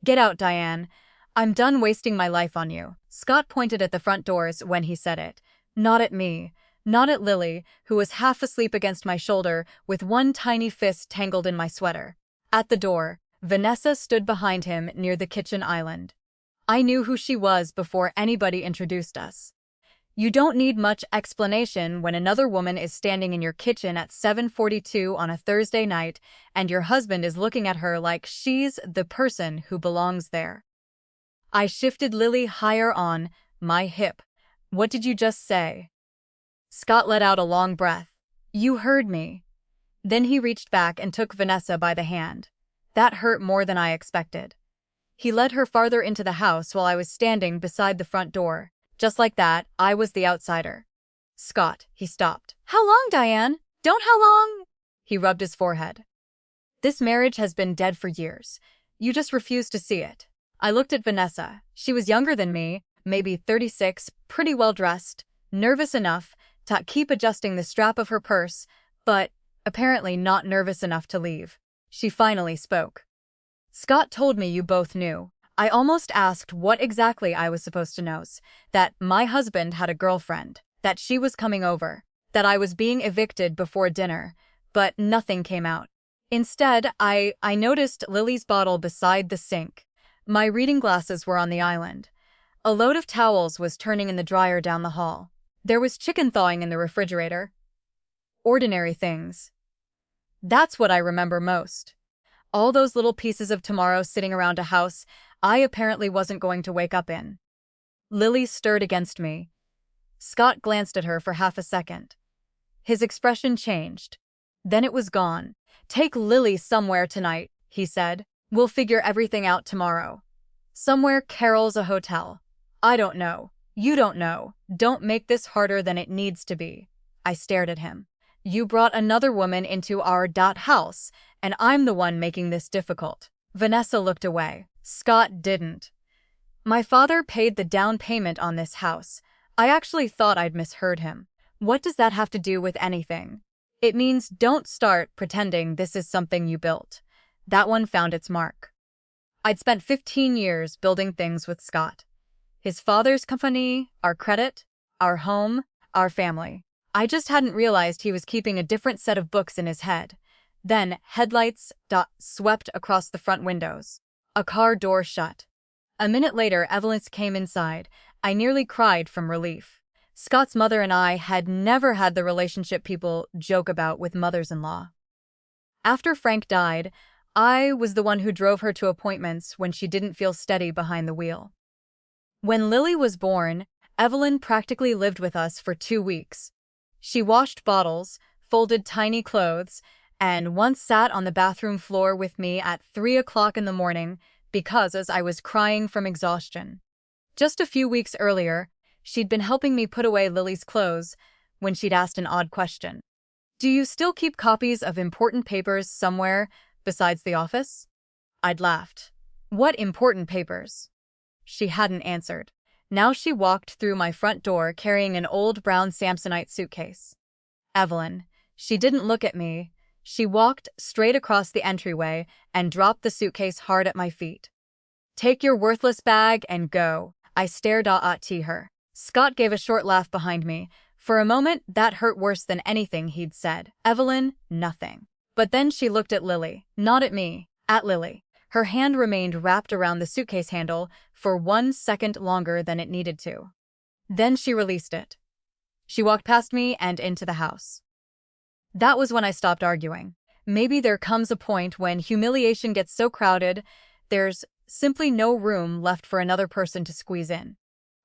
Get out, Diane. I'm done wasting my life on you. Scott pointed at the front doors when he said it. Not at me. Not at Lily, who was half asleep against my shoulder with one tiny fist tangled in my sweater. At the door, Vanessa stood behind him near the kitchen island. I knew who she was before anybody introduced us. You don't need much explanation when another woman is standing in your kitchen at 7:42 on a Thursday night and your husband is looking at her like she's the person who belongs there. I shifted Lily higher on my hip. What did you just say? Scott let out a long breath. You heard me. Then he reached back and took Vanessa by the hand. That hurt more than I expected. He led her farther into the house while I was standing beside the front door. Just like that, I was the outsider. Scott, he stopped. How long, Diane? Don't how long? He rubbed his forehead. This marriage has been dead for years. You just refuse to see it. I looked at Vanessa. She was younger than me, maybe 36, pretty well dressed, nervous enough to keep adjusting the strap of her purse, but apparently not nervous enough to leave. She finally spoke. Scott told me you both knew. I almost asked what exactly I was supposed to know. That my husband had a girlfriend, that she was coming over, that I was being evicted before dinner, but nothing came out. Instead, I noticed Lily's bottle beside the sink. My reading glasses were on the island. A load of towels was turning in the dryer down the hall. There was chicken thawing in the refrigerator. Ordinary things. That's what I remember most. All those little pieces of tomorrow sitting around a house I apparently wasn't going to wake up in. Lily stirred against me. Scott glanced at her for half a second. His expression changed. Then it was gone. Take Lily somewhere tonight, he said. We'll figure everything out tomorrow. Somewhere Carol's a hotel. I don't know. You don't know. Don't make this harder than it needs to be. I stared at him. You brought another woman into our house, and I'm the one making this difficult. Vanessa looked away. Scott didn't. My father paid the down payment on this house. I actually thought I'd misheard him. What does that have to do with anything? It means don't start pretending this is something you built. That one found its mark. I'd spent 15 years building things with Scott. His father's company, our credit, our home, our family. I just hadn't realized he was keeping a different set of books in his head. Then headlights swept across the front windows. A car door shut. A minute later, Evelyn came inside. I nearly cried from relief. Scott's mother and I had never had the relationship people joke about with mothers-in-law. After Frank died, I was the one who drove her to appointments when she didn't feel steady behind the wheel. When Lily was born, Evelyn practically lived with us for 2 weeks. She washed bottles, folded tiny clothes, and once sat on the bathroom floor with me at 3 o'clock in the morning because as I was crying from exhaustion. Just a few weeks earlier, she'd been helping me put away Lily's clothes when she'd asked an odd question. Do you still keep copies of important papers somewhere besides the office? I'd laughed. What important papers? She hadn't answered. Now she walked through my front door carrying an old brown Samsonite suitcase. Evelyn. She didn't look at me. She walked straight across the entryway and dropped the suitcase hard at my feet. Take your worthless bag and go. I stared at her. Scott gave a short laugh behind me. For a moment, that hurt worse than anything he'd said. Evelyn, nothing. But then she looked at Lily. Not at me. At Lily. Her hand remained wrapped around the suitcase handle for 1 second longer than it needed to. Then she released it. She walked past me and into the house. That was when I stopped arguing. Maybe there comes a point when humiliation gets so crowded, there's simply no room left for another person to squeeze in.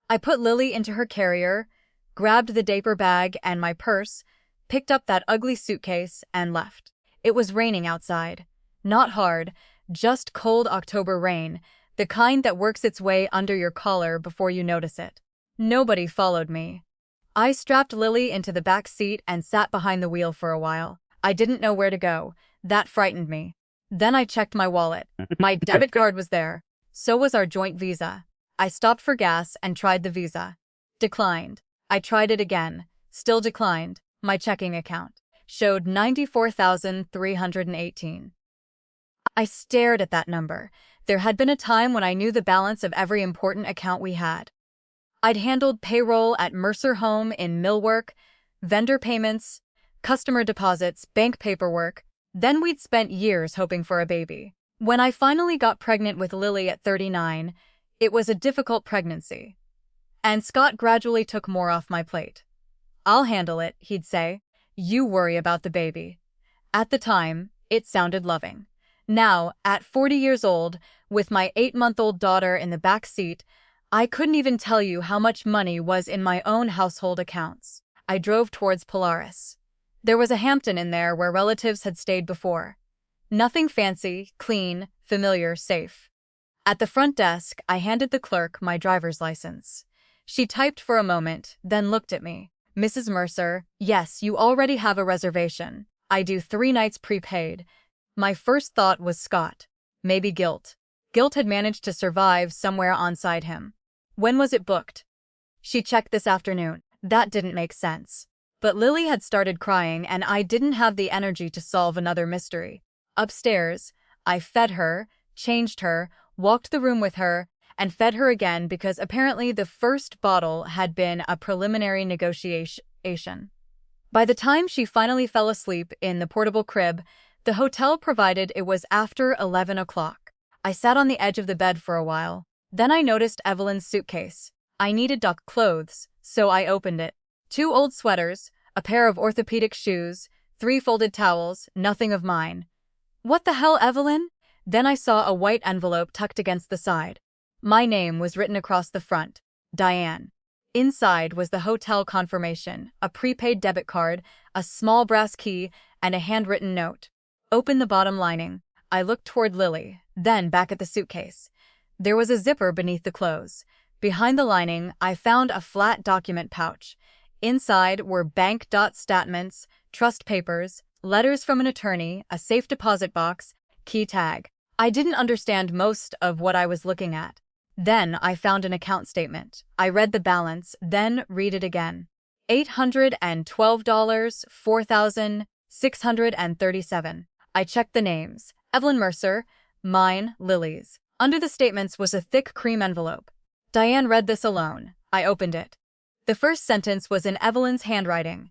I put Lily into her carrier, grabbed the diaper bag and my purse, picked up that ugly suitcase, and left. It was raining outside. Not hard, just cold October rain, the kind that works its way under your collar before you notice it. Nobody followed me. I strapped Lily into the back seat and sat behind the wheel for a while. I didn't know where to go. That frightened me. Then I checked my wallet. My debit card was there. So was our joint Visa. I stopped for gas and tried the Visa. Declined. I tried it again. Still declined. My checking account showed 94,318. I stared at that number. There had been a time when I knew the balance of every important account we had. I'd handled payroll at Mercer Home in Millwork, vendor payments, customer deposits, bank paperwork. Then we'd spent years hoping for a baby. When I finally got pregnant with Lily at 39, it was a difficult pregnancy. And Scott gradually took more off my plate. "I'll handle it," he'd say. "You worry about the baby." At the time, it sounded loving. Now, at 40 years old, with my 8-month-old daughter in the back seat, I couldn't even tell you how much money was in my own household accounts. I drove towards Polaris. There was a Hampton in there where relatives had stayed before. Nothing fancy, clean, familiar, safe. At the front desk, I handed the clerk my driver's license. She typed for a moment, then looked at me. "Mrs. Mercer, yes, you already have a reservation. I do 3 nights prepaid." My first thought was Scott. Maybe guilt. Guilt had managed to survive somewhere onside him. "When was it booked?" She checked this afternoon. That didn't make sense. But Lily had started crying, and I didn't have the energy to solve another mystery. Upstairs, I fed her, changed her, walked the room with her, and fed her again because apparently the first bottle had been a preliminary negotiation. By the time she finally fell asleep in the portable crib, the hotel provided it was after 11 o'clock. I sat on the edge of the bed for a while. Then I noticed Evelyn's suitcase. I needed dock clothes, so I opened it. 2 old sweaters, a pair of orthopedic shoes, 3 folded towels, nothing of mine. "What the hell, Evelyn?" Then I saw a white envelope tucked against the side. My name was written across the front, Diane. Inside was the hotel confirmation, a prepaid debit card, a small brass key, and a handwritten note. "Open the bottom lining." I looked toward Lily, then back at the suitcase. There was a zipper beneath the clothes. Behind the lining, I found a flat document pouch. Inside were bank statements, trust papers, letters from an attorney, a safe deposit box, key tag. I didn't understand most of what I was looking at. Then I found an account statement. I read the balance, then read it again. $812, $4,637. I checked the names. Evelyn Mercer, mine, Lily's. Under the statements was a thick cream envelope. Diane read this alone. I opened it. The first sentence was in Evelyn's handwriting.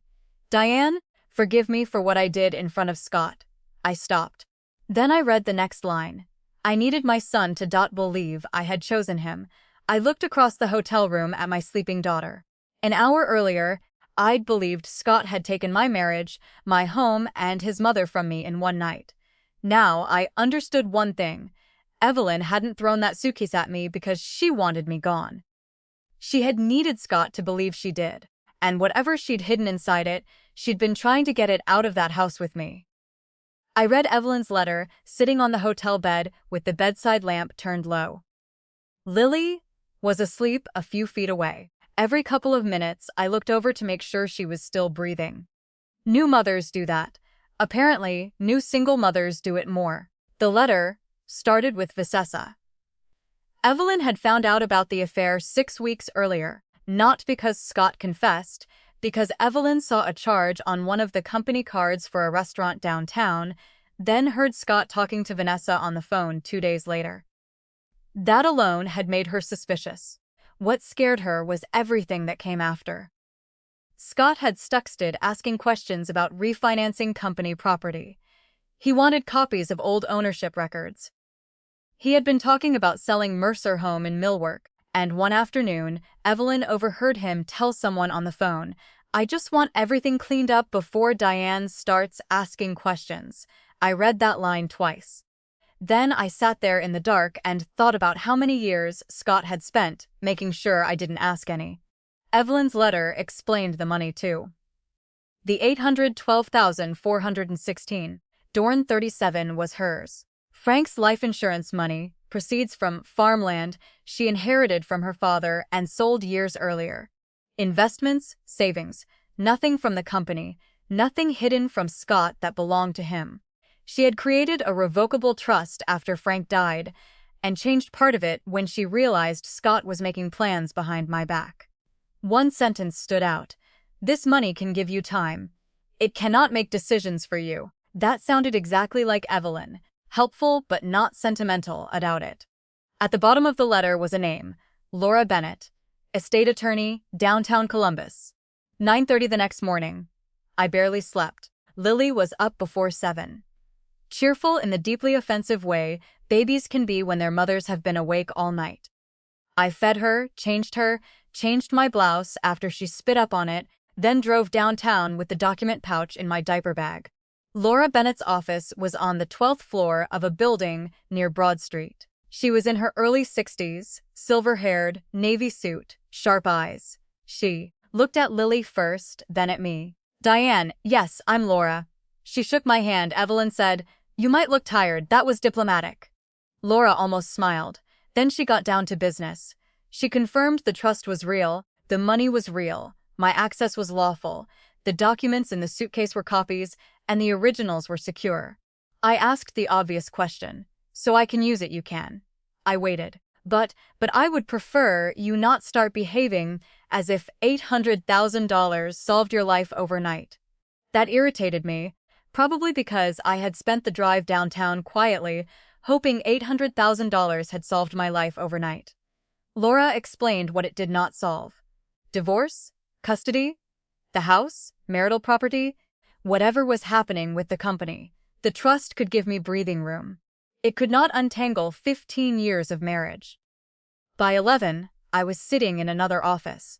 "Diane, forgive me for what I did in front of Scott." I stopped. Then I read the next line. "I needed my son to believe I had chosen him." I looked across the hotel room at my sleeping daughter. An hour earlier, I'd believed Scott had taken my marriage, my home, and his mother from me in one night. Now I understood one thing. Evelyn hadn't thrown that suitcase at me because she wanted me gone. She had needed Scott to believe she did, and whatever she'd hidden inside it, she'd been trying to get it out of that house with me. I read Evelyn's letter, sitting on the hotel bed with the bedside lamp turned low. Lily was asleep a few feet away. Every couple of minutes, I looked over to make sure she was still breathing. New mothers do that. Apparently, new single mothers do it more. The letter started with Vicessa. Evelyn had found out about the affair 6 weeks earlier, not because Scott confessed, because Evelyn saw a charge on one of the company cards for a restaurant downtown, then heard Scott talking to Vanessa on the phone 2 days later. That alone had made her suspicious. What scared her was everything that came after. Scott had stuxted asking questions about refinancing company property. He wanted copies of old ownership records. He had been talking about selling Mercer Home in Millwork, and one afternoon, Evelyn overheard him tell someone on the phone, "I just want everything cleaned up before Diane starts asking questions." I read that line twice. Then I sat there in the dark and thought about how many years Scott had spent making sure I didn't ask any. Evelyn's letter explained the money too. The $812,416, Dorn 37, was hers. Frank's life insurance money proceeds from farmland she inherited from her father and sold years earlier. Investments, savings, nothing from the company, nothing hidden from Scott that belonged to him. She had created a revocable trust after Frank died and changed part of it when she realized Scott was making plans behind my back. One sentence stood out. "This money can give you time. It cannot make decisions for you." That sounded exactly like Evelyn. Helpful but not sentimental, I doubt it. At the bottom of the letter was a name, Laura Bennett, estate attorney, downtown Columbus. 9:30 the next morning. I barely slept. Lily was up before 7. Cheerful in the deeply offensive way babies can be when their mothers have been awake all night. I fed her, changed my blouse after she spit up on it, then drove downtown with the document pouch in my diaper bag. Laura Bennett's office was on the 12th floor of a building near Broad Street. She was in her early 60s, silver-haired, navy suit, sharp eyes. She looked at Lily first, then at me. "Diane, yes, I'm Laura." She shook my hand. Evelyn said, "You might look tired, that was diplomatic." Laura almost smiled. Then she got down to business. She confirmed the trust was real, the money was real, my access was lawful, the documents in the suitcase were copies, and the originals were secure. I asked the obvious question. "So I can use it, you can." I waited. But I would prefer you not start behaving as if $800,000 solved your life overnight. That irritated me, probably because I had spent the drive downtown quietly, hoping $800,000 had solved my life overnight. Laura explained what it did not solve. Divorce? Custody? The house? Marital property? Whatever was happening with the company, the trust could give me breathing room. It could not untangle 15 years of marriage. By 11, I was sitting in another office.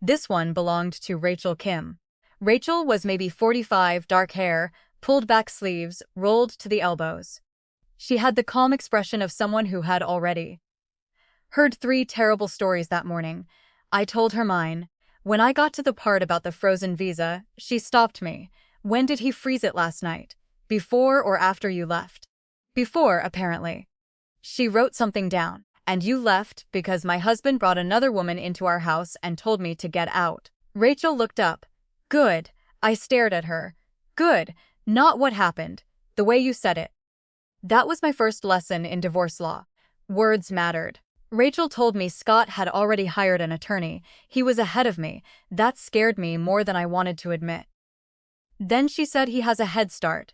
This one belonged to Rachel Kim. Rachel was maybe 45, dark hair, pulled back sleeves, rolled to the elbows. She had the calm expression of someone who had already heard 3 terrible stories that morning. I told her mine. When I got to the part about the frozen visa, she stopped me. "When did he freeze it last night? Before or after you left?" "Before, apparently." She wrote something down. "And you left because my husband brought another woman into our house and told me to get out." Rachel looked up. "Good." I stared at her. "Good. Not what happened. The way you said it." That was my first lesson in divorce law. Words mattered. Rachel told me Scott had already hired an attorney. He was ahead of me. That scared me more than I wanted to admit. Then she said he has a head start.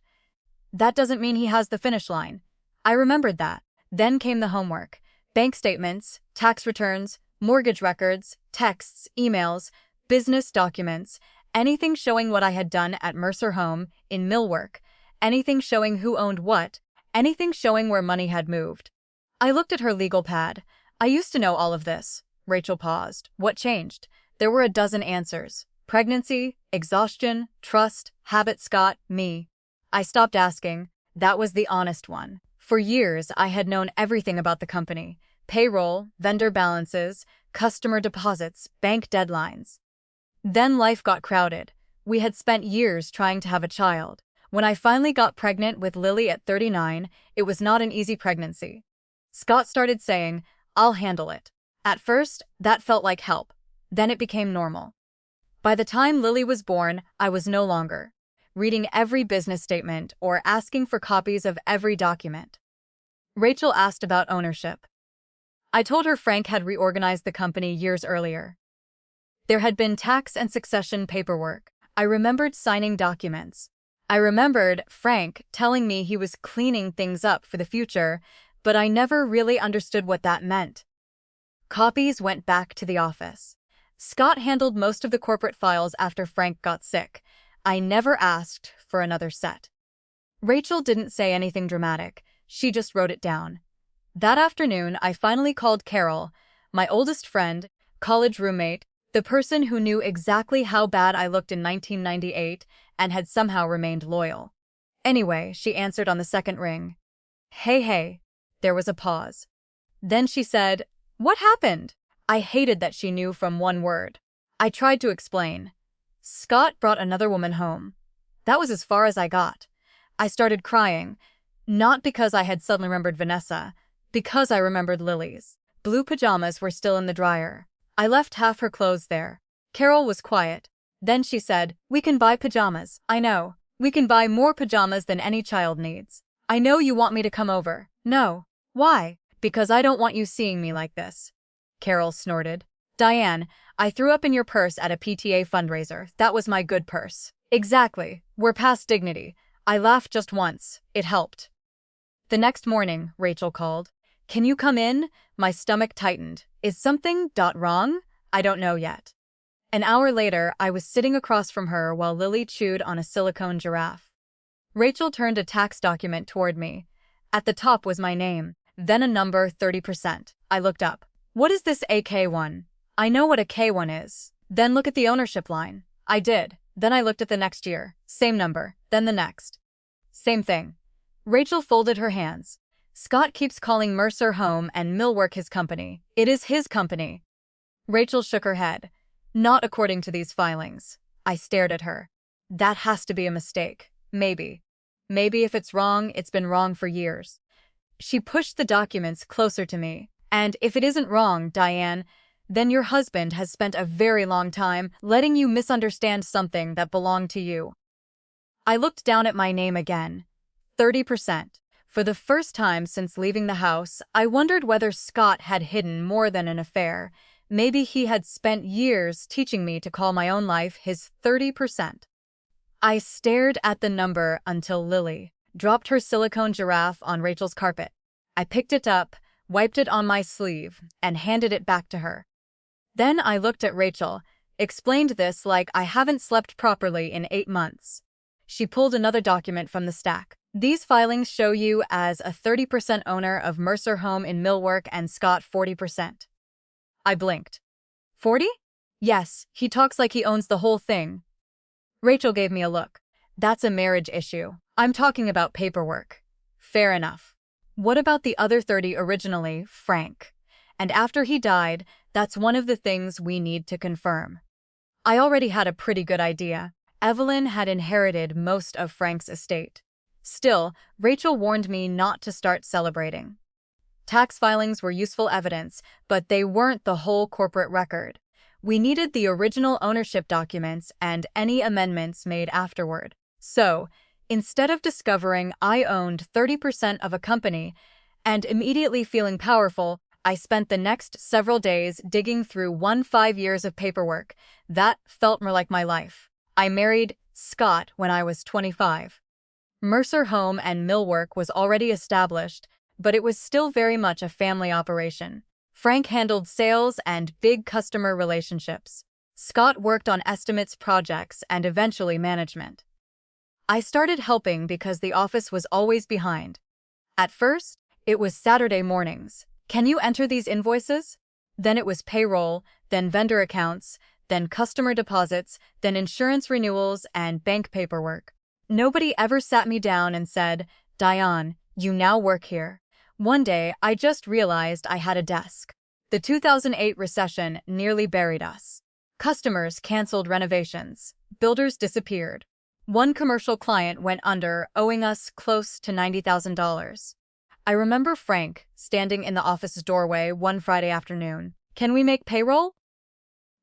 That doesn't mean he has the finish line. I remembered that. Then came the homework. Bank statements, tax returns, mortgage records, texts, emails, business documents, anything showing what I had done at Mercer Home, in Millwork, anything showing who owned what, anything showing where money had moved. I looked at her legal pad. "I used to know all of this." Rachel paused. "What changed?" There were a dozen answers. Pregnancy, exhaustion, trust, habit, Scott, me. I stopped asking. That was the honest one. For years, I had known everything about the company. Payroll, vendor balances, customer deposits, bank deadlines. Then life got crowded. We had spent years trying to have a child. When I finally got pregnant with Lily at 39, it was not an easy pregnancy. Scott started saying, "I'll handle it." At first, that felt like help. Then it became normal. By the time Lily was born, I was no longer reading every business statement or asking for copies of every document. Rachel asked about ownership. I told her Frank had reorganized the company years earlier. There had been tax and succession paperwork. I remembered signing documents. I remembered Frank telling me he was cleaning things up for the future, but I never really understood what that meant. Copies went back to the office. Scott handled most of the corporate files after Frank got sick. I never asked for another set. Rachel didn't say anything dramatic. She just wrote it down. That afternoon, I finally called Carol, my oldest friend, college roommate, the person who knew exactly how bad I looked in 1998 and had somehow remained loyal. Anyway, she answered on the second ring. Hey. There was a pause. Then she said, "What happened?" I hated that she knew from one word. I tried to explain. Scott brought another woman home. That was as far as I got. I started crying, not because I had suddenly remembered Vanessa, because I remembered Lily's blue pajamas were still in the dryer. I left half her clothes there. Carol was quiet. Then she said, "We can buy pajamas, I know. We can buy more pajamas than any child needs. I know you want me to come over." "No." "Why?" "Because I don't want you seeing me like this." Carol snorted. "Diane, I threw up in your purse at a PTA fundraiser. That was my good purse." "Exactly. We're past dignity." I laughed just once. It helped. The next morning, Rachel called. "Can you come in?" My stomach tightened. "Is something wrong?" "I don't know yet." An hour later, I was sitting across from her while Lily chewed on a silicone giraffe. Rachel turned a tax document toward me. At the top was my name, then a number 30%. I looked up. "What is this AK1? "I know what a K1 is." "Then look at the ownership line." I did. Then I looked at the next year. Same number. Then the next. Same thing. Rachel folded her hands. "Scott keeps calling Mercer Home and Millwork his company. It is his company." Rachel shook her head. "Not according to these filings." I stared at her. "That has to be a mistake. Maybe. Maybe if it's wrong, it's been wrong for years." She pushed the documents closer to me. "And if it isn't wrong, Diane, then your husband has spent a very long time letting you misunderstand something that belonged to you." I looked down at my name again. 30%. For the first time since leaving the house, I wondered whether Scott had hidden more than an affair. Maybe he had spent years teaching me to call my own life his 30%. I stared at the number until Lily dropped her silicone giraffe on Rachel's carpet. I picked it up, wiped it on my sleeve, and handed it back to her. Then I looked at Rachel, explained this like I haven't slept properly in 8 months. She pulled another document from the stack. "These filings show you as a 30% owner of Mercer Home in Millwork and Scott 40%. I blinked. 40? "Yes, he talks like he owns the whole thing." Rachel gave me a look. "That's a marriage issue. I'm talking about paperwork." "Fair enough." "What about the other 30 originally, Frank? And after he died, that's one of the things we need to confirm." I already had a pretty good idea. Evelyn had inherited most of Frank's estate. Still, Rachel warned me not to start celebrating. Tax filings were useful evidence, but they weren't the whole corporate record. We needed the original ownership documents and any amendments made afterward. So, instead of discovering I owned 30% of a company and immediately feeling powerful, I spent the next several days digging through 15 years of paperwork. That felt more like my life. I married Scott when I was 25. Mercer Home and Millwork was already established, but it was still very much a family operation. Frank handled sales and big customer relationships. Scott worked on estimates, projects, and eventually management. I started helping because the office was always behind. At first, it was Saturday mornings. "Can you enter these invoices?" Then it was payroll, then vendor accounts, then customer deposits, then insurance renewals and bank paperwork. Nobody ever sat me down and said, "Diane, you now work here." One day, I just realized I had a desk. The 2008 recession nearly buried us. Customers canceled renovations. Builders disappeared. One commercial client went under, owing us close to $90,000. I remember Frank standing in the office's doorway one Friday afternoon. "Can we make payroll?"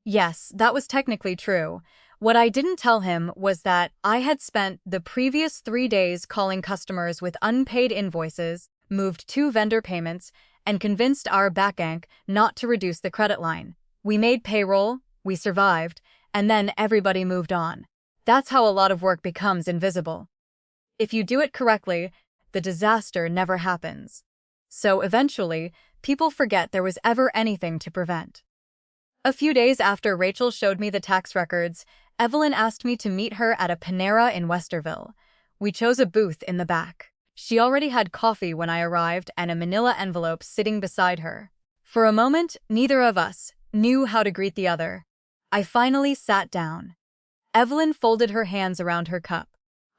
Yes, that was technically true. What I didn't tell him was that I had spent the previous 3 days calling customers with unpaid invoices, moved 2 vendor payments, and convinced our bank not to reduce the credit line. We made payroll, we survived, and then everybody moved on. That's how a lot of work becomes invisible. If you do it correctly, the disaster never happens. So eventually, people forget there was ever anything to prevent. A few days after Rachel showed me the tax records, Evelyn asked me to meet her at a Panera in Westerville. We chose a booth in the back. She already had coffee when I arrived and a manila envelope sitting beside her. For a moment, neither of us knew how to greet the other. I finally sat down. Evelyn folded her hands around her cup.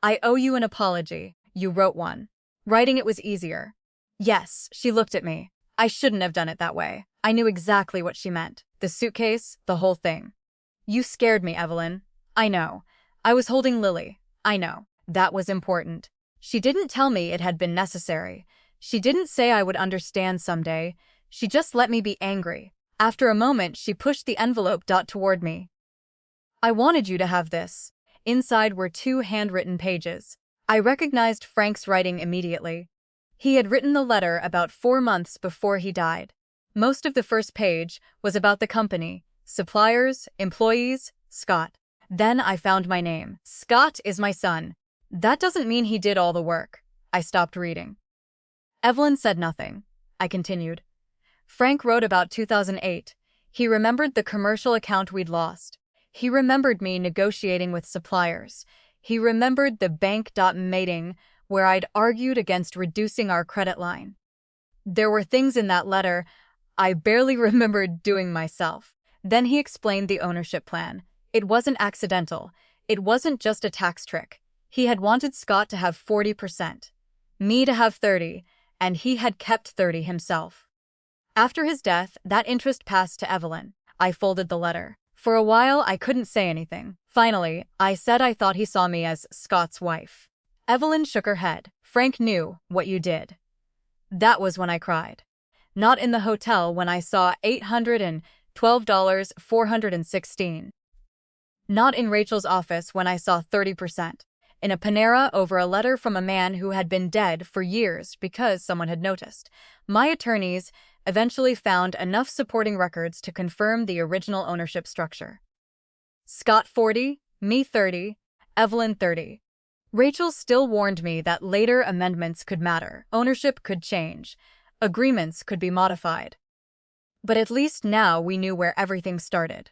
"I owe you an apology. You wrote one." Writing it was easier. "Yes," she looked at me. "I shouldn't have done it that way." I knew exactly what she meant. The suitcase, the whole thing. "You scared me, Evelyn." "I know. I was holding Lily." "I know. That was important." She didn't tell me it had been necessary. She didn't say I would understand someday. She just let me be angry. After a moment, she pushed the envelope toward me. "I wanted you to have this." Inside were 2 handwritten pages. I recognized Frank's writing immediately. He had written the letter about 4 months before he died. Most of the first page was about the company, suppliers, employees, Scott. Then I found my name. "Scott is my son. That doesn't mean he did all the work." I stopped reading. Evelyn said nothing. I continued. Frank wrote about 2008. He remembered the commercial account we'd lost. He remembered me negotiating with suppliers. He remembered the bank meeting where I'd argued against reducing our credit line. There were things in that letter I barely remembered doing myself. Then he explained the ownership plan. It wasn't accidental. It wasn't just a tax trick. He had wanted Scott to have 40%, me to have 30%, and he had kept 30% himself. After his death, that interest passed to Evelyn. I folded the letter. For a while, I couldn't say anything. Finally, I said I thought he saw me as Scott's wife. Evelyn shook her head. Frank knew what you did. That was when I cried. Not in the hotel when I saw $812, 416. Not in Rachel's office when I saw 30%. In a Panera over a letter from a man who had been dead for years because someone had noticed. My attorneys eventually found enough supporting records to confirm the original ownership structure. Scott 40, me 30, Evelyn 30. Rachel still warned me that later amendments could matter, ownership could change, agreements could be modified. But at least now we knew where everything started.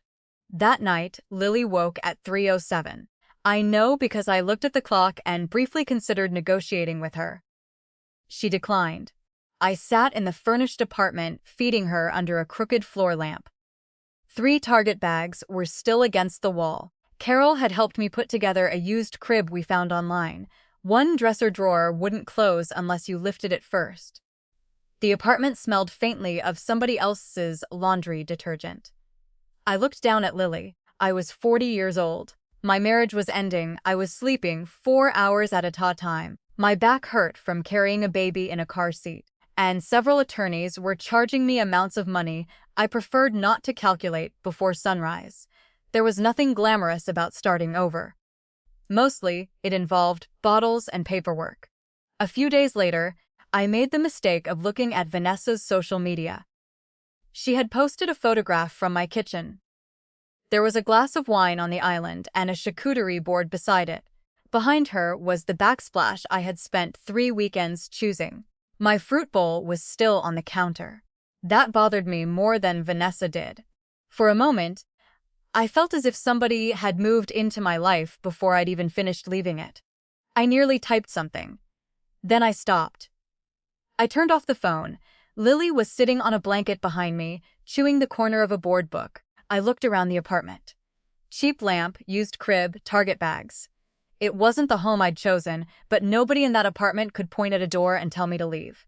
That night, Lily woke at 3:07. I know because I looked at the clock and briefly considered negotiating with her. She declined. I sat in the furnished apartment, feeding her under a crooked floor lamp. 3 Target bags were still against the wall. Carol had helped me put together a used crib we found online. 1 dresser drawer wouldn't close unless you lifted it first. The apartment smelled faintly of somebody else's laundry detergent. I looked down at Lily. I was 40 years old. My marriage was ending. I was sleeping 4 hours at a time. My back hurt from carrying a baby in a car seat. And several attorneys were charging me amounts of money I preferred not to calculate before sunrise. There was nothing glamorous about starting over. Mostly, it involved bottles and paperwork. A few days later, I made the mistake of looking at Vanessa's social media. She had posted a photograph from my kitchen. There was a glass of wine on the island and a charcuterie board beside it. Behind her was the backsplash I had spent 3 weekends choosing. My fruit bowl was still on the counter. That bothered me more than Vanessa did. For a moment, I felt as if somebody had moved into my life before I'd even finished leaving it. I nearly typed something. Then I stopped. I turned off the phone. Lily was sitting on a blanket behind me, chewing the corner of a board book. I looked around the apartment. Cheap lamp, used crib, Target bags. It wasn't the home I'd chosen, but nobody in that apartment could point at a door and tell me to leave.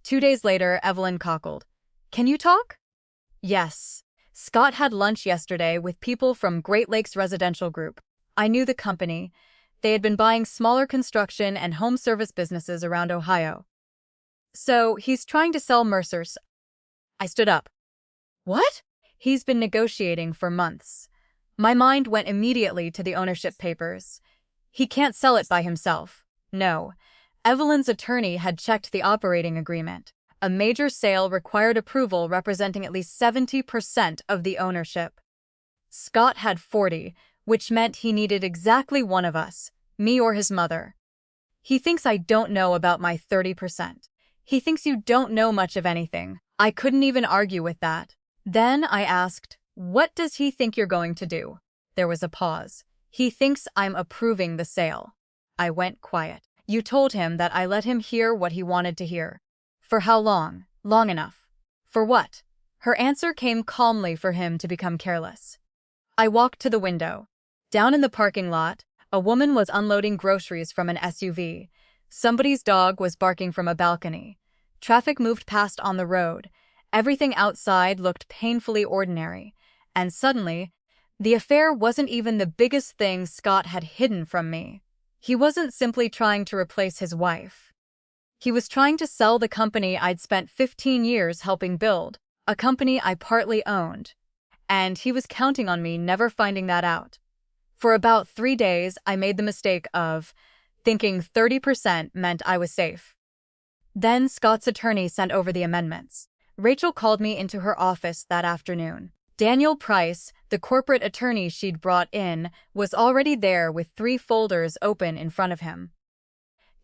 2 days later, Evelyn cackled. Can you talk? Yes. Scott had lunch yesterday with people from Great Lakes Residential Group. I knew the company. They had been buying smaller construction and home service businesses around Ohio. So, he's trying to sell Mercer's. I stood up. What? He's been negotiating for months. My mind went immediately to the ownership papers. He can't sell it by himself. No. Evelyn's attorney had checked the operating agreement. A major sale required approval representing at least 70% of the ownership. Scott had 40, which meant he needed exactly one of us, me or his mother. He thinks I don't know about my 30%. He thinks you don't know much of anything. I couldn't even argue with that. Then I asked, what does he think you're going to do? There was a pause. He thinks I'm approving the sale. I went quiet. You told him that I let him hear what he wanted to hear. For how long? Long enough. For what? Her answer came calmly for him to become careless. I walked to the window. Down in the parking lot, a woman was unloading groceries from an SUV. Somebody's dog was barking from a balcony. Traffic moved past on the road. Everything outside looked painfully ordinary. And suddenly, the affair wasn't even the biggest thing Scott had hidden from me. He wasn't simply trying to replace his wife. He was trying to sell the company I'd spent 15 years helping build, a company I partly owned. And he was counting on me never finding that out. For about 3 days, I made the mistake of thinking 30% meant I was safe. Then Scott's attorney sent over the amendments. Rachel called me into her office that afternoon. Daniel Price, the corporate attorney she'd brought in, was already there with 3 folders open in front of him.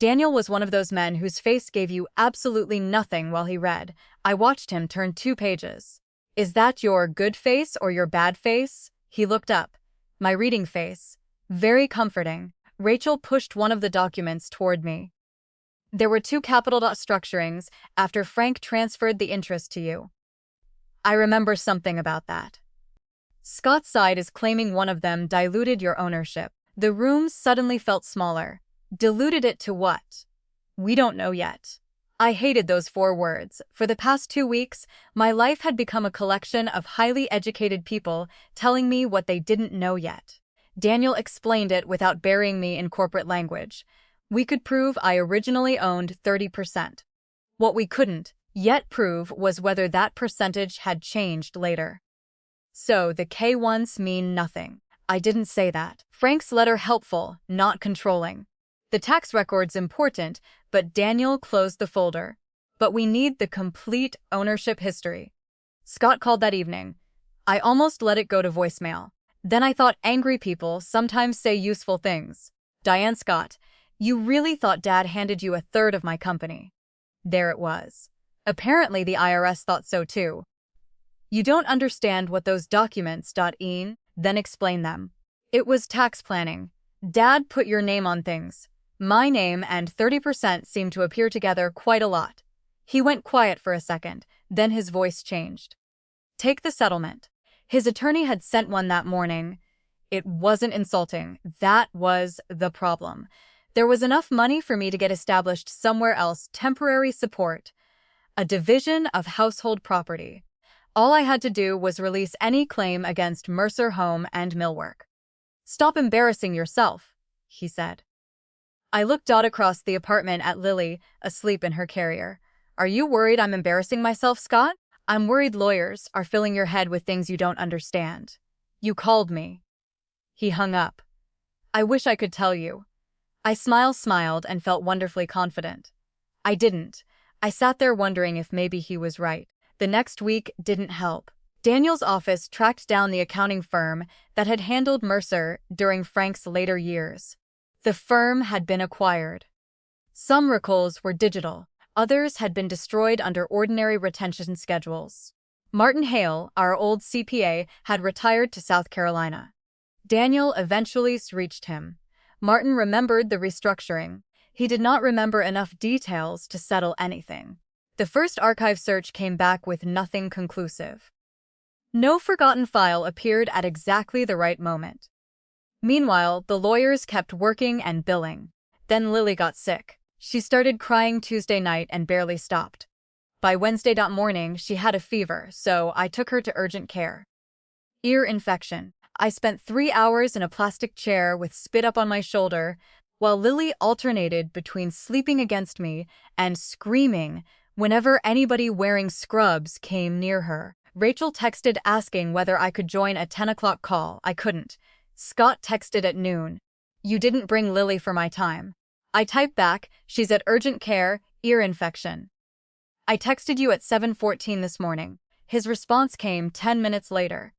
Daniel was one of those men whose face gave you absolutely nothing while he read. I watched him turn 2 pages. Is that your good face or your bad face? He looked up. My reading face. Very comforting. Rachel pushed one of the documents toward me. There were 2 capital dot structurings after Frank transferred the interest to you. I remember something about that. Scott's side is claiming one of them diluted your ownership. The room suddenly felt smaller. Diluted it to what? We don't know yet. I hated those 4 words. For the past 2 weeks, my life had become a collection of highly educated people telling me what they didn't know yet. Daniel explained it without burying me in corporate language. We could prove I originally owned 30%. What we couldn't yet prove was whether that percentage had changed later. So the K-1s mean nothing. I didn't say that. Frank's letter helpful, not controlling. The tax record's important, but Daniel closed the folder. But we need the complete ownership history. Scott called that evening. I almost let it go to voicemail. Then I thought angry people sometimes say useful things. Diane Scott, you really thought Dad handed you 1/3 of my company. There it was. Apparently the IRS thought so too. You don't understand what those documents, Ian, then explain them. It was tax planning. Dad put your name on things. My name and 30% seemed to appear together quite a lot. He went quiet for a second, then his voice changed. Take the settlement. His attorney had sent one that morning. It wasn't insulting. That was the problem. There was enough money for me to get established somewhere else, temporary support. A division of household property. All I had to do was release any claim against Mercer Home and Millwork. Stop embarrassing yourself, he said. I looked across the apartment at Lily, asleep in her carrier. Are you worried I'm embarrassing myself, Scott? I'm worried lawyers are filling your head with things you don't understand. You called me. He hung up. I wish I could tell you. I smiled and felt wonderfully confident. I didn't. I sat there wondering if maybe he was right. The next week didn't help. Daniel's office tracked down the accounting firm that had handled Mercer during Frank's later years. The firm had been acquired. Some recalls were digital. Others had been destroyed under ordinary retention schedules. Martin Hale, our old CPA, had retired to South Carolina. Daniel eventually reached him. Martin remembered the restructuring. He did not remember enough details to settle anything. The first archive search came back with nothing conclusive. No forgotten file appeared at exactly the right moment. Meanwhile, the lawyers kept working and billing. Then Lily got sick. She started crying Tuesday night and barely stopped. By Wednesday morning, she had a fever, so I took her to urgent care. Ear infection. I spent 3 hours in a plastic chair with spit up on my shoulder, while Lily alternated between sleeping against me and screaming whenever anybody wearing scrubs came near her. Rachel texted asking whether I could join a 10 o'clock call. I couldn't. Scott texted at noon. You didn't bring Lily for my time. I typed back, she's at urgent care, ear infection. I texted you at 7:14 this morning. His response came 10 minutes later.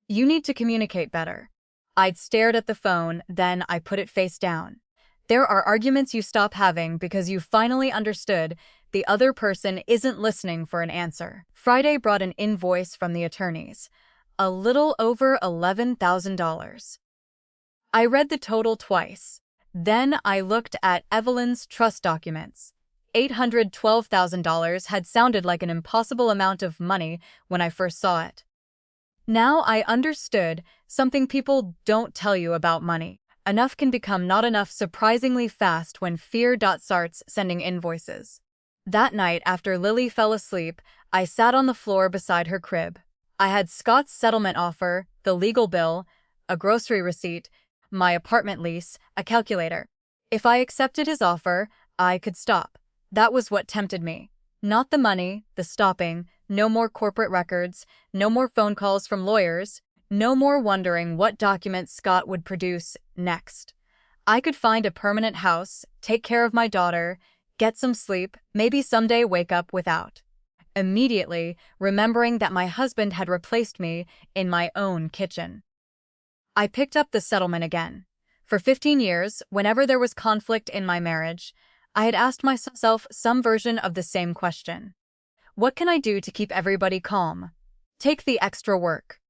You need to communicate better. I'd stared at the phone, then I put it face down. There are arguments you stop having because you finally understood the other person isn't listening for an answer. Friday brought an invoice from the attorneys. A little over $11,000. I read the total twice. Then I looked at Evelyn's trust documents. $812,000 had sounded like an impossible amount of money when I first saw it. Now I understood something people don't tell you about money. Enough can become not enough surprisingly fast when fear starts sending invoices. That night, after Lily fell asleep, I sat on the floor beside her crib. I had Scott's settlement offer, the legal bill, a grocery receipt, my apartment lease, a calculator. If I accepted his offer, I could stop. That was what tempted me. Not the money, the stopping, no more corporate records, no more phone calls from lawyers, no more wondering what documents Scott would produce next. I could find a permanent house, take care of my daughter, get some sleep, maybe someday wake up without. Immediately, remembering that my husband had replaced me in my own kitchen. I picked up the settlement again. For 15 years, whenever there was conflict in my marriage, I had asked myself some version of the same question. What can I do to keep everybody calm? Take the extra work.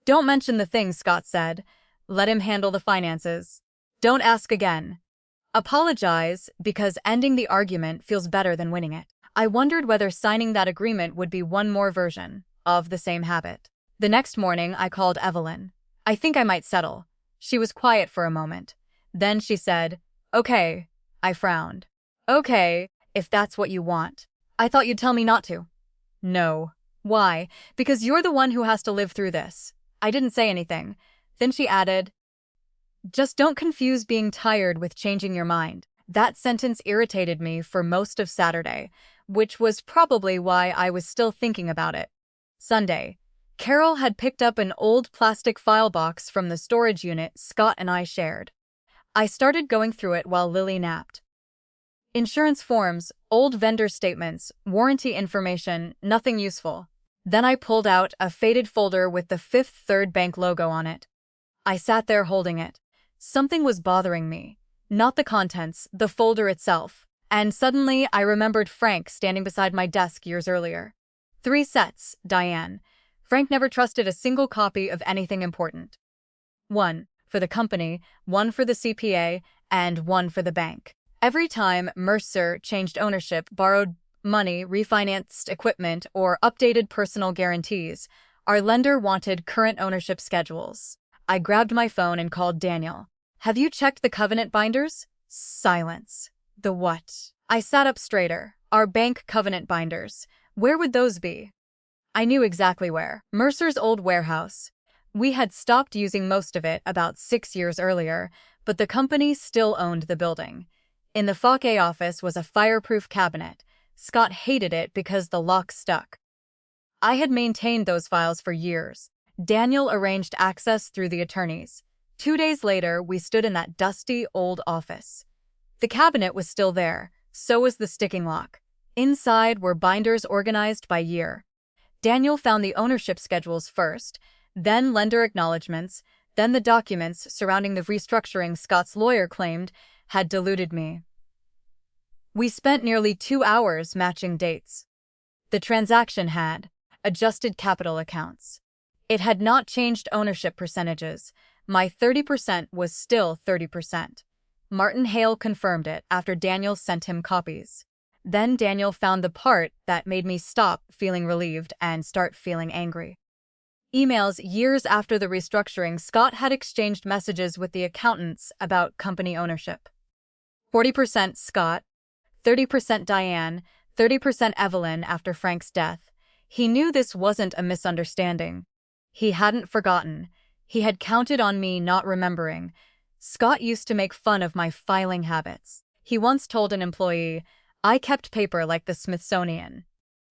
Don't mention the things Scott said. Let him handle the finances. Don't ask again. Apologize, because ending the argument feels better than winning it. I wondered whether signing that agreement would be one more version of the same habit. The next morning, I called Evelyn. I think I might settle. She was quiet for a moment. Then she said, "Okay." I frowned. "Okay, if that's what you want. I thought you'd tell me not to." "No." "Why?" "Because you're the one who has to live through this." I didn't say anything. Then she added, "Just don't confuse being tired with changing your mind." That sentence irritated me for most of Saturday, which was probably why I was still thinking about it. Sunday. Carol had picked up an old plastic file box from the storage unit Scott and I shared. I started going through it while Lily napped. Insurance forms, old vendor statements, warranty information, nothing useful. Then I pulled out a faded folder with the Fifth Third Bank logo on it. I sat there holding it. Something was bothering me. Not the contents, the folder itself. And suddenly I remembered Frank standing beside my desk years earlier. 3 sets, Diane. Frank never trusted a single copy of anything important. 1 for the company, 1 for the CPA, and 1 for the bank. Every time Mercer changed ownership, borrowed money, refinanced equipment, or updated personal guarantees, our lender wanted current ownership schedules. I grabbed my phone and called Daniel. "Have you checked the covenant binders?" Silence. "The what?" I sat up straighter. "Our bank covenant binders. Where would those be?" I knew exactly where. Mercer's old warehouse. We had stopped using most of it about 6 years earlier, but the company still owned the building. In the Fauquet office was a fireproof cabinet. Scott hated it because the lock stuck. I had maintained those files for years. Daniel arranged access through the attorneys. 2 days later, we stood in that dusty old office. The cabinet was still there, so was the sticking lock. Inside were binders organized by year. Daniel found the ownership schedules first, then lender acknowledgments, then the documents surrounding the restructuring Scott's lawyer claimed had deluded me. We spent nearly 2 hours matching dates. The transaction had adjusted capital accounts. It had not changed ownership percentages. My 30% was still 30%. Martin Hale confirmed it after Daniel sent him copies. Then Daniel found the part that made me stop feeling relieved and start feeling angry. Emails years after the restructuring, Scott had exchanged messages with the accountants about company ownership. 40% Scott, 30% Diane, 30% Evelyn after Frank's death. He knew this wasn't a misunderstanding. He hadn't forgotten. He had counted on me not remembering. Scott used to make fun of my filing habits. He once told an employee, "I kept paper like the Smithsonian."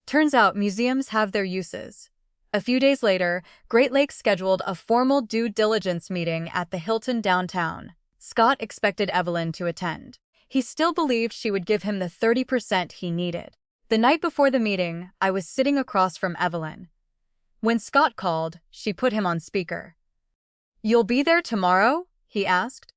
Turns out museums have their uses. A few days later, Great Lakes scheduled a formal due diligence meeting at the Hilton downtown. Scott expected Evelyn to attend. He still believed she would give him the 30% he needed. The night before the meeting, I was sitting across from Evelyn. When Scott called, she put him on speaker. "You'll be there tomorrow?" he asked.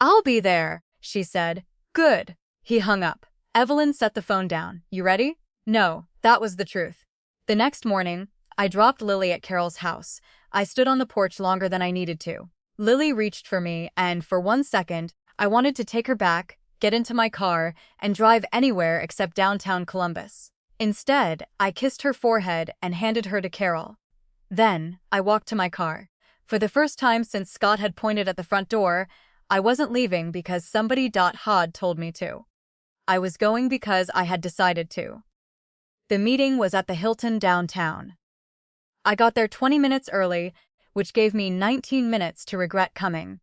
"I'll be there," she said. "Good." He hung up. Evelyn set the phone down. "You ready?" No, that was the truth. The next morning, I dropped Lily at Carol's house. I stood on the porch longer than I needed to. Lily reached for me, and for 1 second, I wanted to take her back, get into my car, and drive anywhere except downtown Columbus. Instead, I kissed her forehead and handed her to Carol. Then, I walked to my car. For the first time since Scott had pointed at the front door, I wasn't leaving because somebody had told me to. I was going because I had decided to. The meeting was at the Hilton downtown. I got there 20 minutes early, which gave me 19 minutes to regret coming.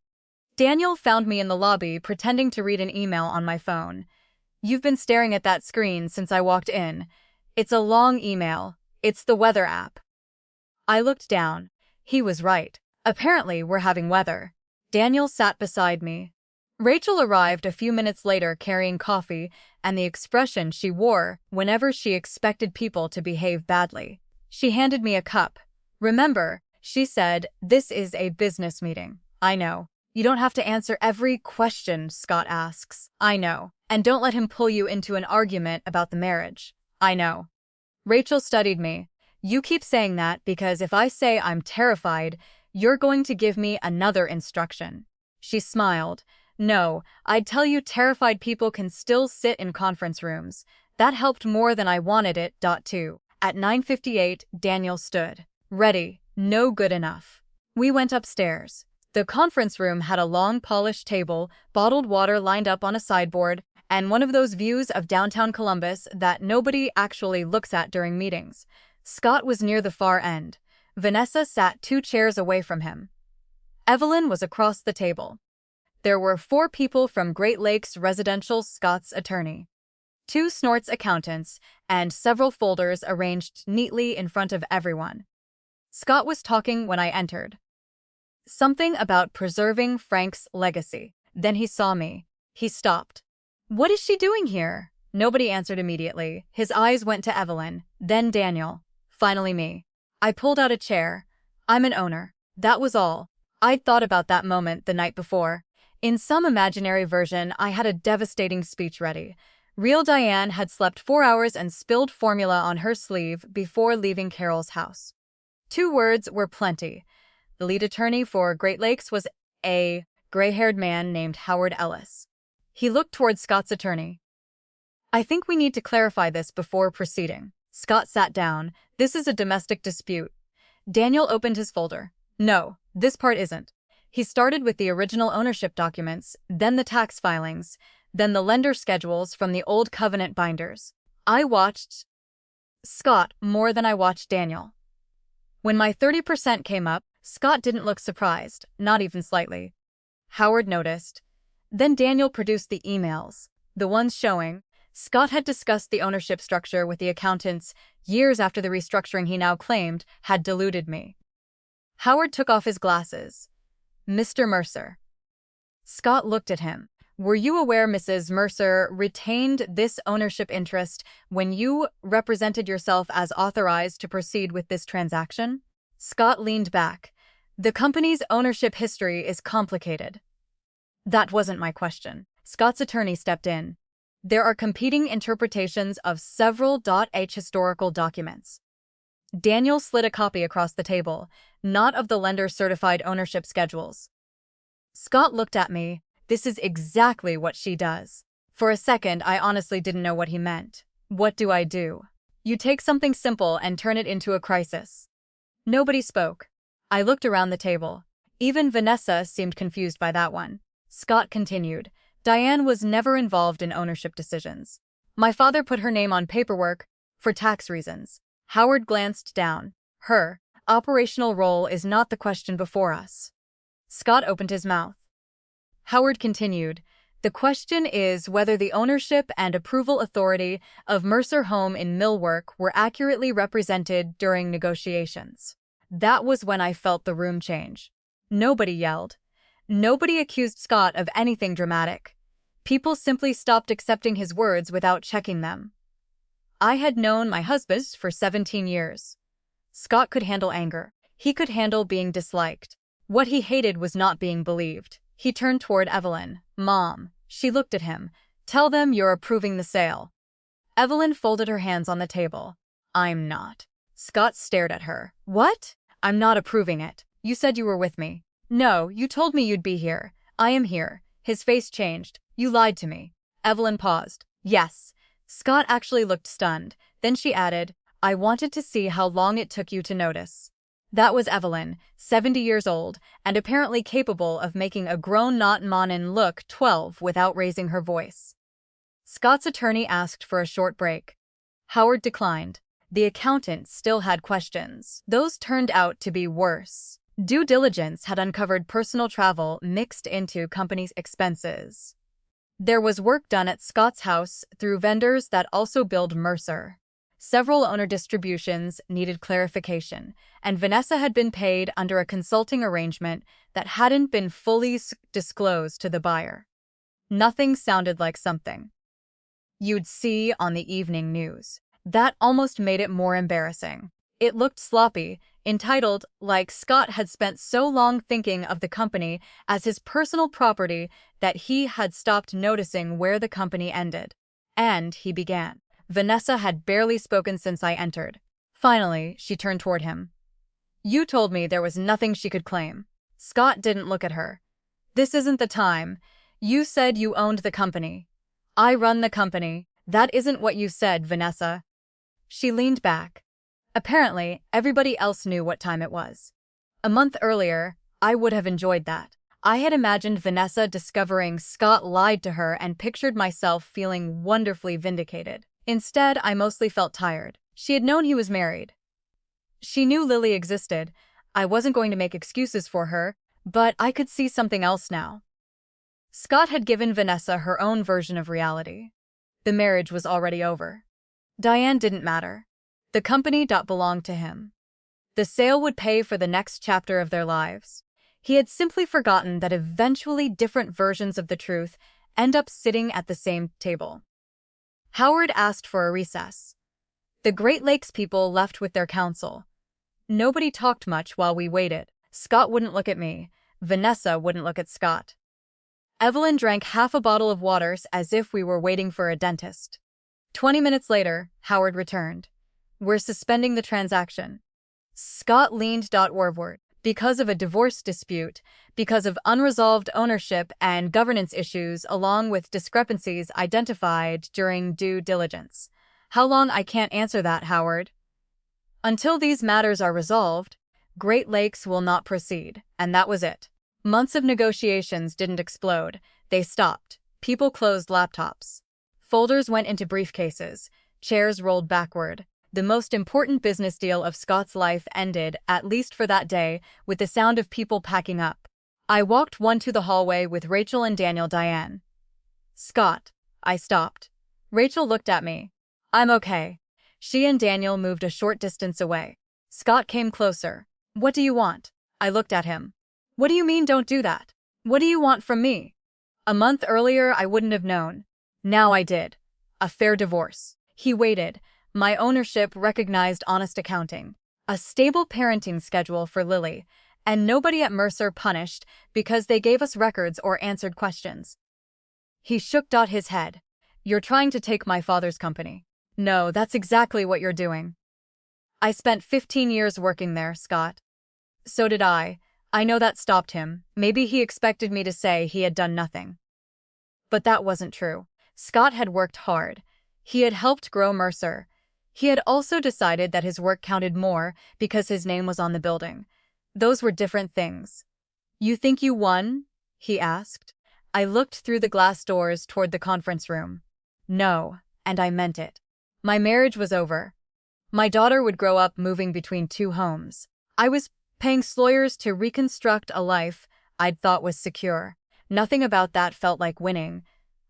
Daniel found me in the lobby pretending to read an email on my phone. "You've been staring at that screen since I walked in. It's a long email. It's the weather app." I looked down. He was right. Apparently, we're having weather. Daniel sat beside me. Rachel arrived a few minutes later carrying coffee and the expression she wore whenever she expected people to behave badly. She handed me a cup. "Remember," she said, "this is a business meeting." "I know." You don't have to answer every question Scott asks. I know. And don't let him pull you into an argument about the marriage. I know. Rachel studied me. You keep saying that because if I say I'm terrified, you're going to give me another instruction. She smiled. No, I'd tell you terrified people can still sit in conference rooms. That helped more than I wanted it. 2. At 9:58, Daniel stood. Ready. No good enough. We went upstairs. The conference room had a long polished table, bottled water lined up on a sideboard, and one of those views of downtown Columbus that nobody actually looks at during meetings. Scott was near the far end. Vanessa sat 2 chairs away from him. Evelyn was across the table. There were 4 people from Great Lakes Residential, Scott's attorney, 2 Snort's accountants, and several folders arranged neatly in front of everyone. Scott was talking when I entered. Something about preserving Frank's legacy. Then he saw me. He stopped. What is she doing here? Nobody answered immediately. His eyes went to Evelyn, then Daniel, finally me. I pulled out a chair. I'm an owner. That was all. I'd thought about that moment the night before. In some imaginary version, I had a devastating speech ready. Real Diane had slept 4 hours and spilled formula on her sleeve before leaving Carol's house. 2 words were plenty. The lead attorney for Great Lakes was a gray-haired man named Howard Ellis. He looked towards Scott's attorney. I think we need to clarify this before proceeding. Scott sat down. This is a domestic dispute. Daniel opened his folder. No, this part isn't. He started with the original ownership documents, then the tax filings, then the lender schedules from the old covenant binders. I watched Scott more than I watched Daniel. When my 30% came up, Scott didn't look surprised, not even slightly. Howard noticed. Then Daniel produced the emails, the ones showing Scott had discussed the ownership structure with the accountants years after the restructuring he now claimed had deluded me. Howard took off his glasses. Mr. Mercer. Scott looked at him. Were you aware Mrs. Mercer retained this ownership interest when you represented yourself as authorized to proceed with this transaction? Scott leaned back. The company's ownership history is complicated. That wasn't my question. Scott's attorney stepped in. There are competing interpretations of several historical documents. Daniel slid a copy across the table, not of the lender's certified ownership schedules. Scott looked at me. This is exactly what she does. For a second, I honestly didn't know what he meant. What do I do? You take something simple and turn it into a crisis. Nobody spoke. I looked around the table. Even Vanessa seemed confused by that one. Scott continued. Diane was never involved in ownership decisions. My father put her name on paperwork for tax reasons. Howard glanced down. Her operational role is not the question before us. Scott opened his mouth. Howard continued. The question is whether the ownership and approval authority of Mercer Home in Millwork were accurately represented during negotiations. That was when I felt the room change. Nobody yelled. Nobody accused Scott of anything dramatic. People simply stopped accepting his words without checking them. I had known my husband for 17 years. Scott could handle anger. He could handle being disliked. What he hated was not being believed. He turned toward Evelyn. Mom. She looked at him. Tell them you're approving the sale. Evelyn folded her hands on the table. I'm not. Scott stared at her. What? I'm not approving it. You said you were with me. No, you told me you'd be here. I am here. His face changed. You lied to me. Evelyn paused. Yes. Scott actually looked stunned. Then she added, I wanted to see how long it took you to notice. That was Evelyn, 70 years old, and apparently capable of making a grown not manin look 12 without raising her voice. Scott's attorney asked for a short break. Howard declined. The accountant still had questions. Those turned out to be worse. Due diligence had uncovered personal travel mixed into company's expenses. There was work done at Scott's house through vendors that also billed Mercer. Several owner distributions needed clarification, and Vanessa had been paid under a consulting arrangement that hadn't been fully disclosed to the buyer. Nothing sounded like something you'd see on the evening news. That almost made it more embarrassing. It looked sloppy, entitled like Scott had spent so long thinking of the company as his personal property that he had stopped noticing where the company ended. And he began. Vanessa had barely spoken since I entered. Finally, she turned toward him. You told me there was nothing she could claim. Scott didn't look at her. This isn't the time. You said you owned the company. I run the company. That isn't what you said, Vanessa. She leaned back. Apparently, everybody else knew what time it was. A month earlier, I would have enjoyed that. I had imagined Vanessa discovering Scott lied to her and pictured myself feeling wonderfully vindicated. Instead, I mostly felt tired. She had known he was married. She knew Lily existed. I wasn't going to make excuses for her, but I could see something else now. Scott had given Vanessa her own version of reality. The marriage was already over. Diane didn't matter. The company belonged to him. The sale would pay for the next chapter of their lives. He had simply forgotten that eventually different versions of the truth end up sitting at the same table. Howard asked for a recess. The Great Lakes people left with their counsel. Nobody talked much while we waited. Scott wouldn't look at me. Vanessa wouldn't look at Scott. Evelyn drank half a bottle of water as if we were waiting for a dentist. 20 minutes later, Howard returned. We're suspending the transaction. Scott leaned forward. Because of a divorce dispute, because of unresolved ownership and governance issues along with discrepancies identified during due diligence. How long? I can't answer that, Howard. Until these matters are resolved, Great Lakes will not proceed, and that was it. Months of negotiations didn't explode. They stopped. People closed laptops. Folders went into briefcases. Chairs rolled backward. The most important business deal of Scott's life ended, at least for that day, with the sound of people packing up. I walked one to the hallway with Rachel and Diane. Scott. I stopped. Rachel looked at me. I'm okay. She and Daniel moved a short distance away. Scott came closer. What do you want? I looked at him. What do you mean don't do that? What do you want from me? A month earlier, I wouldn't have known. Now I did. A fair divorce. He waited. My ownership recognized honest accounting, a stable parenting schedule for Lily, and nobody at Mercer punished because they gave us records or answered questions. He shook his head. You're trying to take my father's company. No, that's exactly what you're doing. I spent 15 years working there, Scott. So did I. I know that stopped him. Maybe he expected me to say he had done nothing. But that wasn't true. Scott had worked hard. He had helped grow Mercer. He had also decided that his work counted more because his name was on the building. Those were different things. You think you won? He asked. I looked through the glass doors toward the conference room. No, and I meant it. My marriage was over. My daughter would grow up moving between two homes. I was paying lawyers to reconstruct a life I'd thought was secure. Nothing about that felt like winning.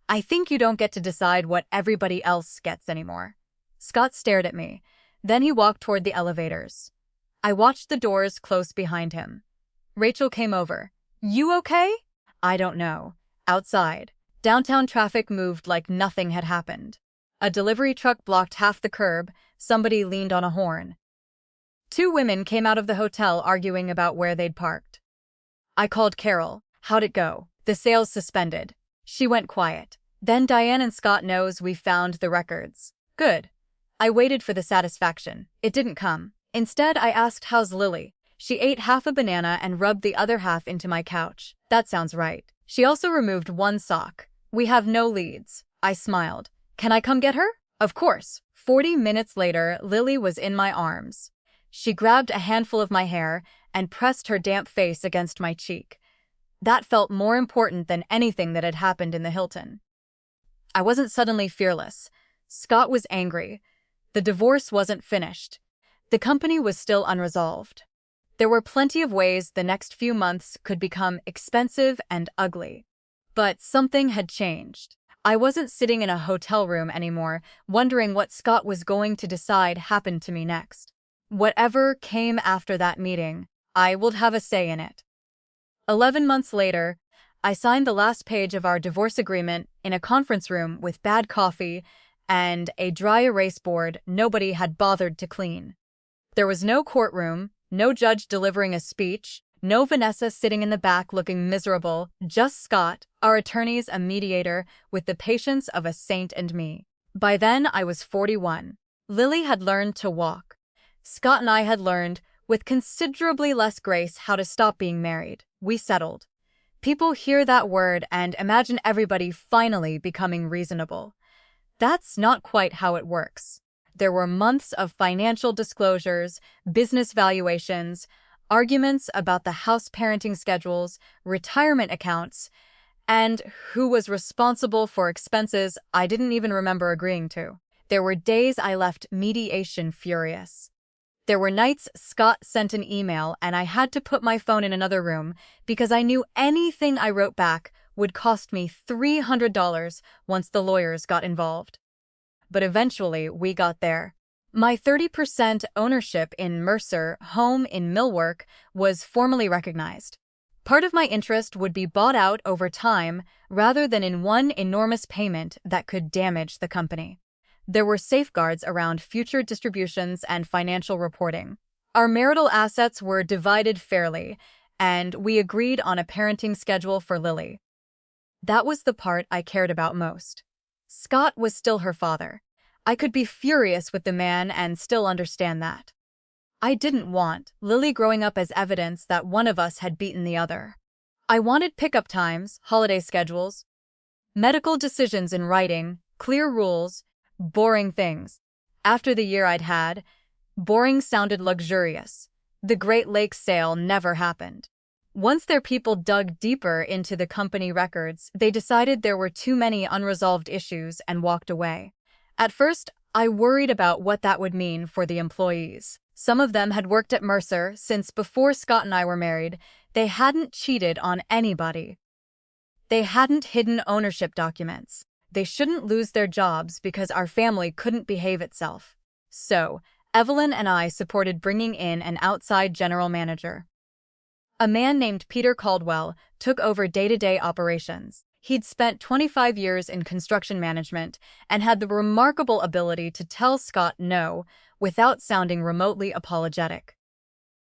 I think you don't get to decide what everybody else gets anymore. Scott stared at me. Then he walked toward the elevators. I watched the doors close behind him. Rachel came over. You okay? I don't know. Outside, downtown traffic moved like nothing had happened. A delivery truck blocked half the curb. Somebody leaned on a horn. Two women came out of the hotel arguing about where they'd parked. I called Carol. How'd it go? The sale's suspended. She went quiet. Then Diane and Scott knows we found the records. Good. I waited for the satisfaction. It didn't come. Instead, I asked, how's Lily? She ate half a banana and rubbed the other half into my couch. That sounds right. She also removed one sock. We have no leads. I smiled. Can I come get her? Of course. 40 minutes later, Lily was in my arms. She grabbed a handful of my hair and pressed her damp face against my cheek. That felt more important than anything that had happened in the Hilton. I wasn't suddenly fearless. Scott was angry. The divorce wasn't finished. The company was still unresolved. There were plenty of ways the next few months could become expensive and ugly. But something had changed. I wasn't sitting in a hotel room anymore, wondering what Scott was going to decide happened to me next. Whatever came after that meeting, I would have a say in it. 11 months later, I signed the last page of our divorce agreement in a conference room with bad coffee and a dry erase board nobody had bothered to clean. There was no courtroom, no judge delivering a speech, no Vanessa sitting in the back looking miserable, just Scott, our attorneys, a mediator, with the patience of a saint, and me. By then, I was 41. Lily had learned to walk. Scott and I had learned, with considerably less grace, how to stop being married. We settled. People hear that word and imagine everybody finally becoming reasonable. That's not quite how it works. There were months of financial disclosures, business valuations, arguments about the house parenting schedules, retirement accounts, and who was responsible for expenses I didn't even remember agreeing to. There were days I left mediation furious. There were nights Scott sent an email and I had to put my phone in another room because I knew anything I wrote back would cost me $300 once the lawyers got involved. But eventually, we got there. My 30% ownership in Mercer home in Millwork was formally recognized. Part of my interest would be bought out over time rather than in one enormous payment that could damage the company. There were safeguards around future distributions and financial reporting. Our marital assets were divided fairly, and we agreed on a parenting schedule for Lily. That was the part I cared about most. Scott was still her father. I could be furious with the man and still understand that. I didn't want Lily growing up as evidence that one of us had beaten the other. I wanted pickup times, holiday schedules, medical decisions in writing, clear rules, boring things. After the year I'd had, boring sounded luxurious. The Great Lakes sale never happened. Once their people dug deeper into the company records, they decided there were too many unresolved issues and walked away. At first, I worried about what that would mean for the employees. Some of them had worked at Mercer since before Scott and I were married. They hadn't cheated on anybody. They hadn't hidden ownership documents. They shouldn't lose their jobs because our family couldn't behave itself. So, Evelyn and I supported bringing in an outside general manager. A man named Peter Caldwell took over day-to-day operations. He'd spent 25 years in construction management and had the remarkable ability to tell Scott no without sounding remotely apologetic.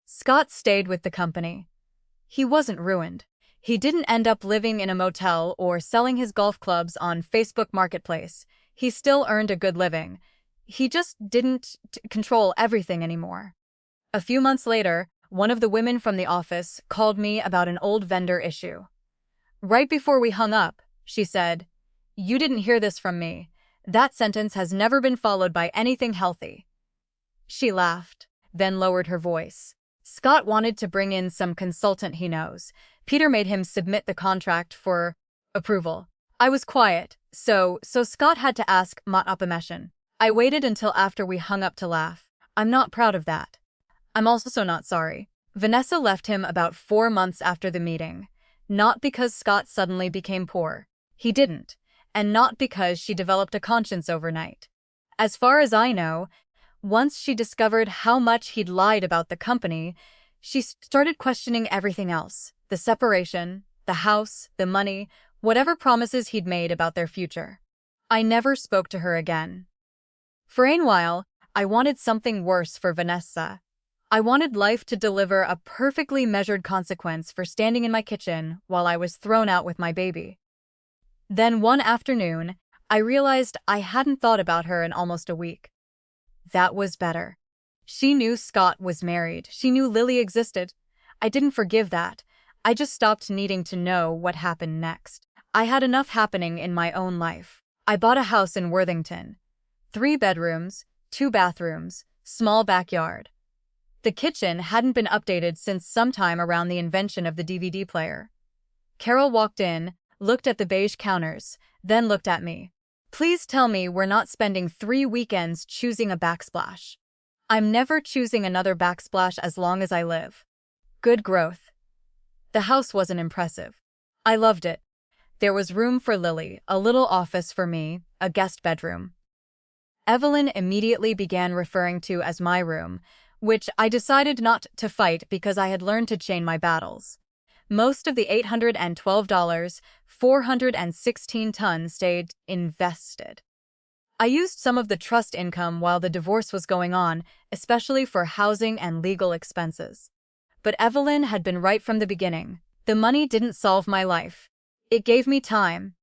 Scott stayed with the company. He wasn't ruined. He didn't end up living in a motel or selling his golf clubs on Facebook Marketplace. He still earned a good living. He just didn't control everything anymore. A few months later, one of the women from the office called me about an old vendor issue. Right before we hung up, she said, "You didn't hear this from me. That sentence has never been followed by anything healthy." She laughed, then lowered her voice. Scott wanted to bring in some consultant he knows. Peter made him submit the contract for approval. I was quiet, so Scott had to ask Mott Opemession. I waited until after we hung up to laugh. I'm not proud of that. I'm also not sorry. Vanessa left him about 4 months after the meeting. Not because Scott suddenly became poor. He didn't. And not because she developed a conscience overnight. As far as I know, once she discovered how much he'd lied about the company, she started questioning everything else. The separation, the house, the money, whatever promises he'd made about their future. I never spoke to her again. For a while, I wanted something worse for Vanessa. I wanted life to deliver a perfectly measured consequence for standing in my kitchen while I was thrown out with my baby. Then one afternoon, I realized I hadn't thought about her in almost a week. That was better. She knew Scott was married. She knew Lily existed. I didn't forgive that. I just stopped needing to know what happened next. I had enough happening in my own life. I bought a house in Worthington. 3 bedrooms, 2 bathrooms, small backyard. The kitchen hadn't been updated since sometime around the invention of the DVD player. Carol walked in, looked at the beige counters, then looked at me. Please tell me we're not spending 3 weekends choosing a backsplash. I'm never choosing another backsplash as long as I live. Good growth. The house wasn't impressive. I loved it. There was room for Lily, a little office for me, a guest bedroom. Evelyn immediately began referring to as my room, which I decided not to fight because I had learned to chain my battles. Most of the $812, 416 tons stayed invested. I used some of the trust income while the divorce was going on, especially for housing and legal expenses. But Evelyn had been right from the beginning. The money didn't solve my life. It gave me time.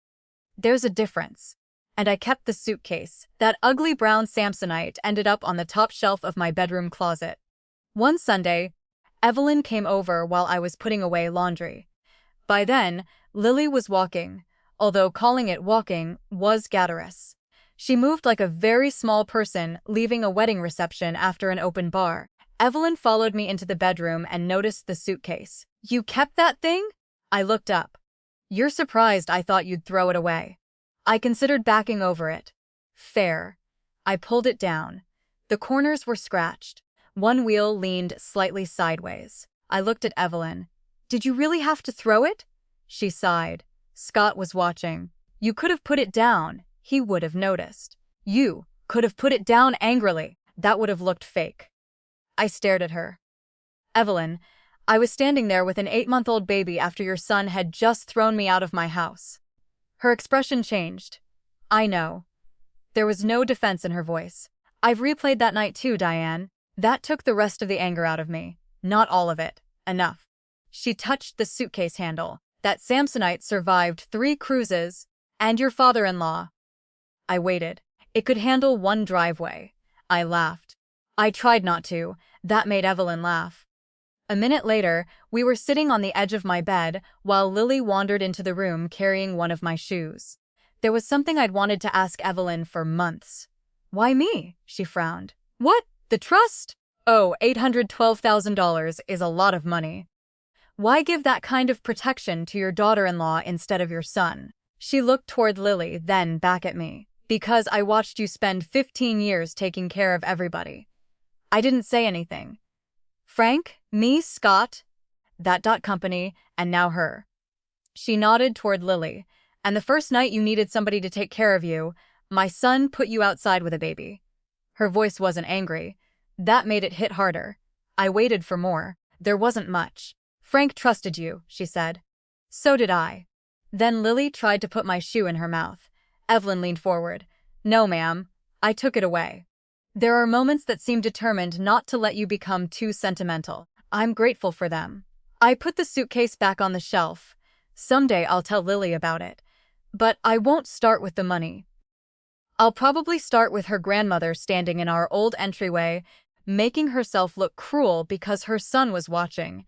There's a difference. And I kept the suitcase. That ugly brown Samsonite ended up on the top shelf of my bedroom closet. One Sunday, Evelyn came over while I was putting away laundry. By then, Lily was walking, although calling it walking was gutturous. She moved like a very small person leaving a wedding reception after an open bar. Evelyn followed me into the bedroom and noticed the suitcase. "You kept that thing?" I looked up. "You're surprised I thought you'd throw it away." I considered backing over it. Fair. I pulled it down. The corners were scratched. One wheel leaned slightly sideways. I looked at Evelyn. "Did you really have to throw it?" She sighed. Scott was watching. "You could have put it down. He would have noticed." "You could have put it down angrily. That would have looked fake." I stared at her. "Evelyn, I was standing there with an 8-month-old baby after your son had just thrown me out of my house." Her expression changed. "I know." There was no defense in her voice. "I've replayed that night too, Diane. That took the rest of the anger out of me. Not all of it. Enough." She touched the suitcase handle. "That Samsonite survived 3 cruises, and your father-in-law." I waited. "It could handle 1 driveway." I laughed. I tried not to. That made Evelyn laugh. A minute later, we were sitting on the edge of my bed while Lily wandered into the room carrying one of my shoes. There was something I'd wanted to ask Evelyn for months. "Why me?" she frowned. "What? The trust? Oh, $812,000 is a lot of money. Why give that kind of protection to your daughter-in-law instead of your son?" She looked toward Lily, then back at me. "Because I watched you spend 15 years taking care of everybody." I didn't say anything. "Frank, me, Scott, that company, and now her." She nodded toward Lily. "And the first night you needed somebody to take care of you, my son put you outside with a baby." Her voice wasn't angry. That made it hit harder. I waited for more. There wasn't much. "Frank trusted you," she said. "So did I." Then Lily tried to put my shoe in her mouth. Evelyn leaned forward. "No, ma'am. I took it away." There are moments that seem determined not to let you become too sentimental. I'm grateful for them. I put the suitcase back on the shelf. Someday I'll tell Lily about it. But I won't start with the money. I'll probably start with her grandmother standing in our old entryway, making herself look cruel because her son was watching.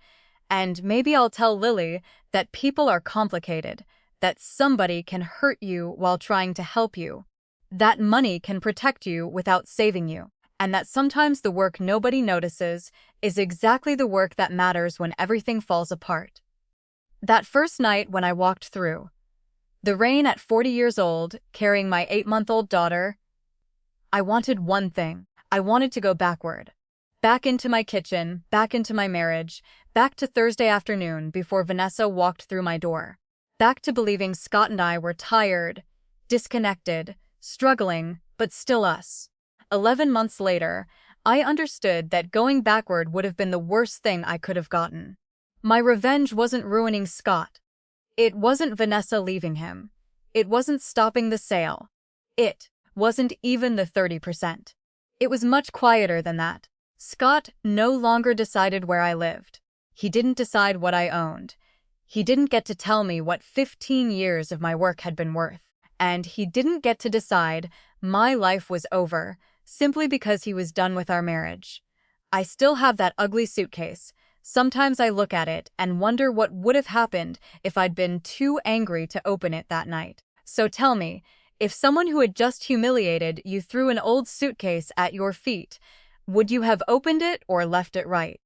And maybe I'll tell Lily that people are complicated, that somebody can hurt you while trying to help you, that money can protect you without saving you, and that sometimes the work nobody notices is exactly the work that matters when everything falls apart. That first night when I walked through the rain at 40 years old, carrying my 8-month-old daughter, I wanted one thing. I wanted to go backward. Back into my kitchen, back into my marriage, back to Thursday afternoon before Vanessa walked through my door. Back to believing Scott and I were tired, disconnected, struggling, but still us. 11 months later, I understood that going backward would have been the worst thing I could have gotten. My revenge wasn't ruining Scott. It wasn't Vanessa leaving him. It wasn't stopping the sale. It wasn't even the 30%. It was much quieter than that. Scott no longer decided where I lived. He didn't decide what I owned. He didn't get to tell me what 15 years of my work had been worth. And he didn't get to decide my life was over simply because he was done with our marriage. I still have that ugly suitcase. Sometimes I look at it and wonder what would have happened if I'd been too angry to open it that night. So tell me, if someone who had just humiliated you threw an old suitcase at your feet, would you have opened it or left it right?